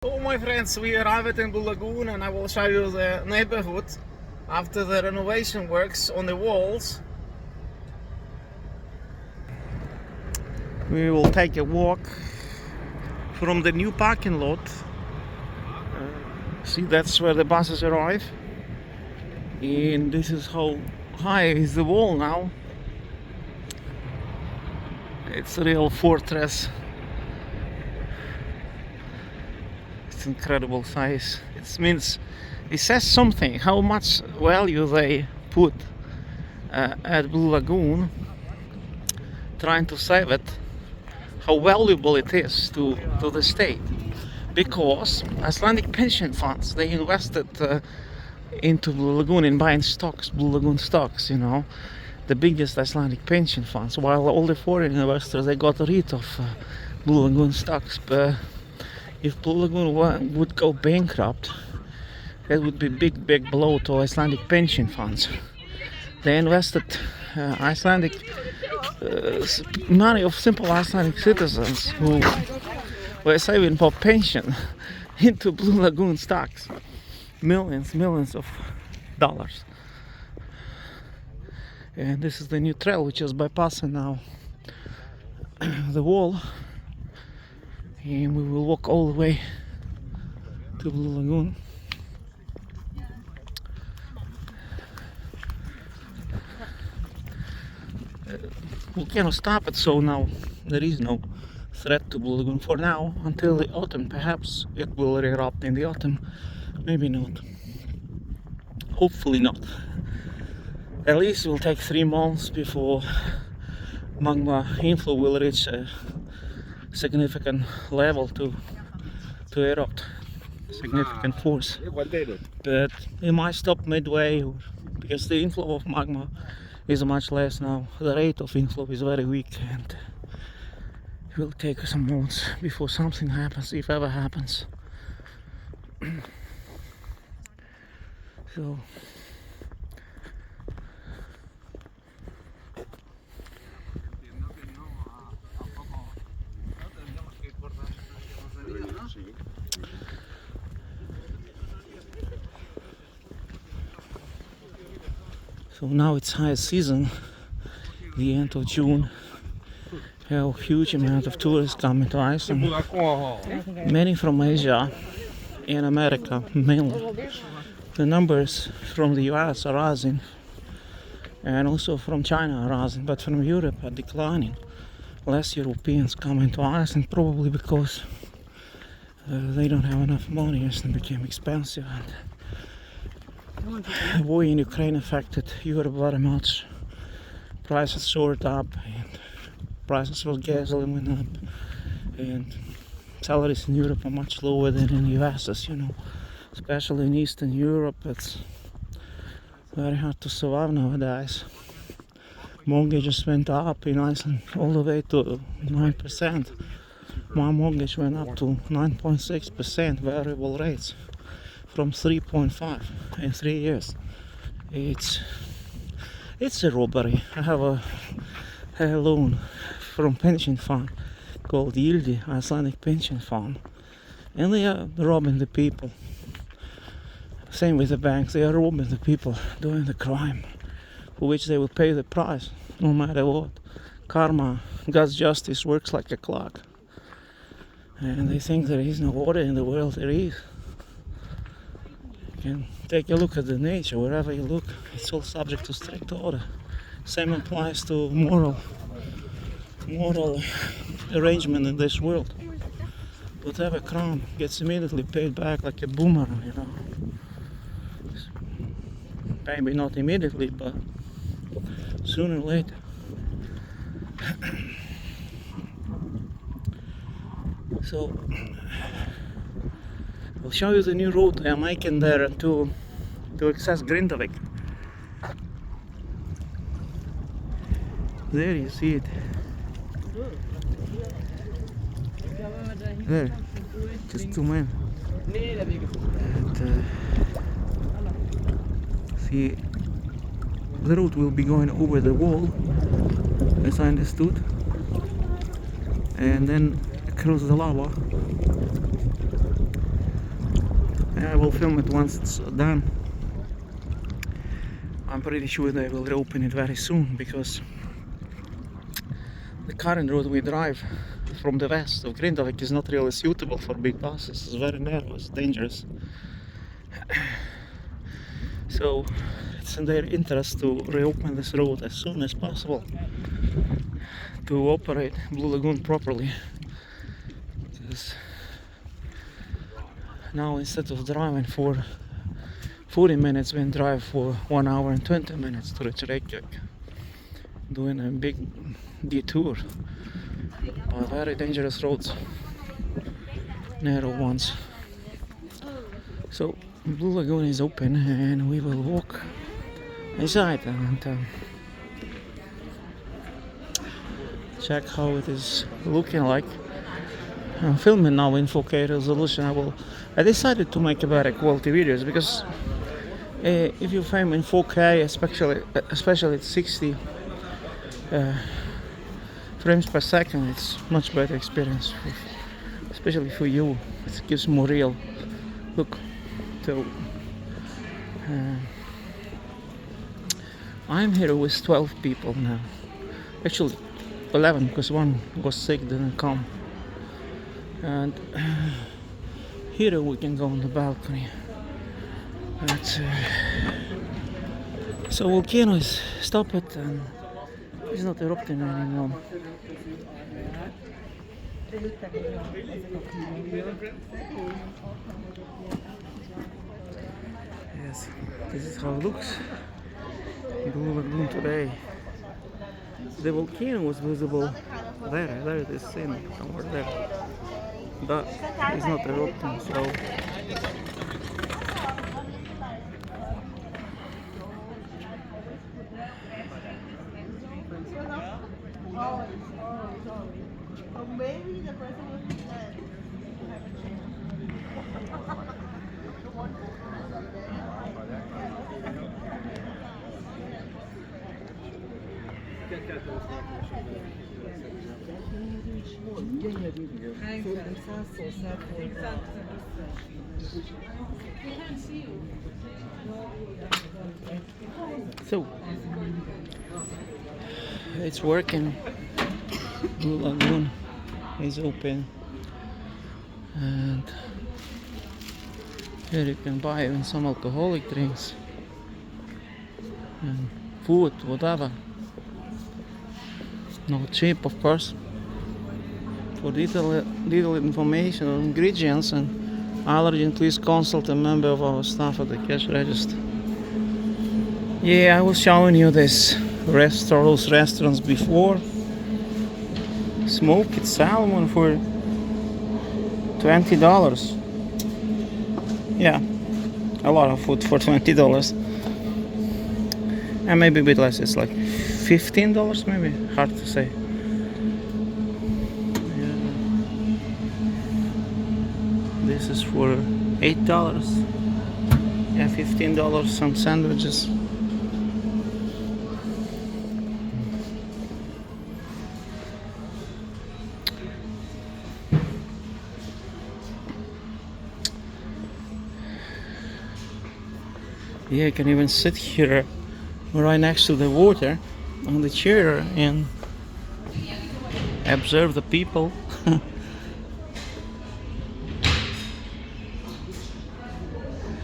So my friends, we arrived in Blue Lagoon and I will show you the neighborhood after the renovation works on the walls. We will take a walk from the new parking lot. See, that's where the buses arrive. And this is how high is the wall now. It's a real fortress. It's incredible size. It says something how much value they put at Blue Lagoon, trying to save it, how valuable it is to the state, because Icelandic pension funds, they invested into Blue Lagoon in buying stocks, Blue Lagoon stocks, you know, the biggest Icelandic pension funds, while all the foreign investors, they got rid of Blue Lagoon stocks. But if Blue Lagoon would go bankrupt, that would be big blow to Icelandic pension funds. They invested Icelandic money of simple Icelandic citizens who were saving for pension into Blue Lagoon stocks. Millions of dollars. And this is the new trail which is bypassing now the wall. And we will walk all the way to Blue Lagoon. Volcano stopped, so now there is no threat to Blue Lagoon for now until the autumn. Perhaps it will erupt in the autumn, maybe not. Hopefully not. At least it will take 3 months before magma inflow will reach a significant level to erupt, significant force. But it might stop midway because the inflow of magma is much less now. The rate of inflow is very weak, and it will take some months before something happens, if ever happens. So now it's high season, the end of June. We have a huge amount of tourists coming to Iceland. Many from Asia and America mainly. The numbers from the US are rising, and also from China are rising, but from Europe are declining. Less Europeans coming to Iceland, probably because they don't have enough money. Iceland became expensive, and the war in Ukraine affected Europe very much. Prices soared up, and prices for gasoline went up, and salaries in Europe are much lower than in the US, as you know. Especially in Eastern Europe, it's very hard to survive nowadays. Mortgages went up in Iceland all the way to 9%. My mortgage went up to 9.6% variable rates from 3.5 in 3 years. It's a robbery. I have a loan from pension fund called Yildi, Icelandic pension fund, and they are robbing the people. Same with the banks, they are robbing the people doing the crime, for which they will pay the price no matter what. Karma, God's justice works like a clock, and they think there is no order in the world. There is. You can take a look at the nature. Wherever you look, it's all subject to strict order. Same applies to moral arrangement in this world. Whatever crime gets immediately paid back like a boomerang, you know. Maybe not immediately, but sooner or later. So I'll show you the new road they are making there to access Grindavik. There you see it. There, just 2 men. And see, the road will be going over the wall, as I understood, and then across the lava I will film it once it's done. I'm pretty sure they will reopen it very soon because the current road we drive from the west of Grindavik is not really suitable for big buses. It's very narrow, it's dangerous. So it's in their interest to reopen this road as soon as possible to operate Blue Lagoon properly. Because now instead of driving for 40 minutes, we drive for 1 hour and 20 minutes to reach Reykjavik, doing a big detour on very dangerous roads, narrow ones. So Blue Lagoon is open and we will walk inside and check how it is looking like. I'm filming now in 4K resolution. I decided to make a better quality videos because if you film in 4K, especially at 60 frames per second, it's much better experience, especially for you. It gives more real look. So I'm here with 12 people now. Actually 11 because one was sick, didn't come. And here we can go on the balcony. But, so volcano is stopped and it's not erupting anymore. Yes, this is how it looks. Blue Lagoon today. The volcano was visible there it is seen somewhere there. But it's not erupting, so maybe the person was dead. So it's working. Blue Lagoon is open, and here you can buy even some alcoholic drinks and food, whatever. Not cheap, of course. For detailed information on ingredients and allergen, please consult a member of our staff at the cash register. Yeah, I was showing you those restaurants before. Smoked salmon for $20. Yeah, a lot of food for $20. And maybe a bit less, it's like $15 maybe, hard to say. Yeah. This is for $8. Yeah, $15, some sandwiches. Yeah, you can even sit here right next to the water on the chair and observe the people.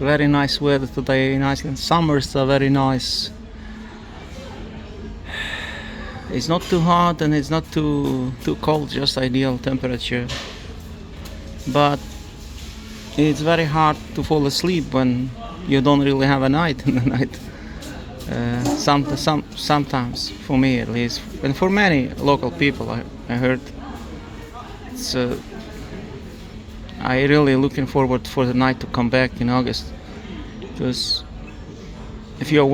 Very nice weather today in Iceland. Summers are very nice. It's not too hot and it's not too cold, just ideal temperature. But it's very hard to fall asleep when you don't really have a night in the night. Sometimes, for me at least, and for many local people, I heard. It's I really looking forward for the night to come back in August, because if you're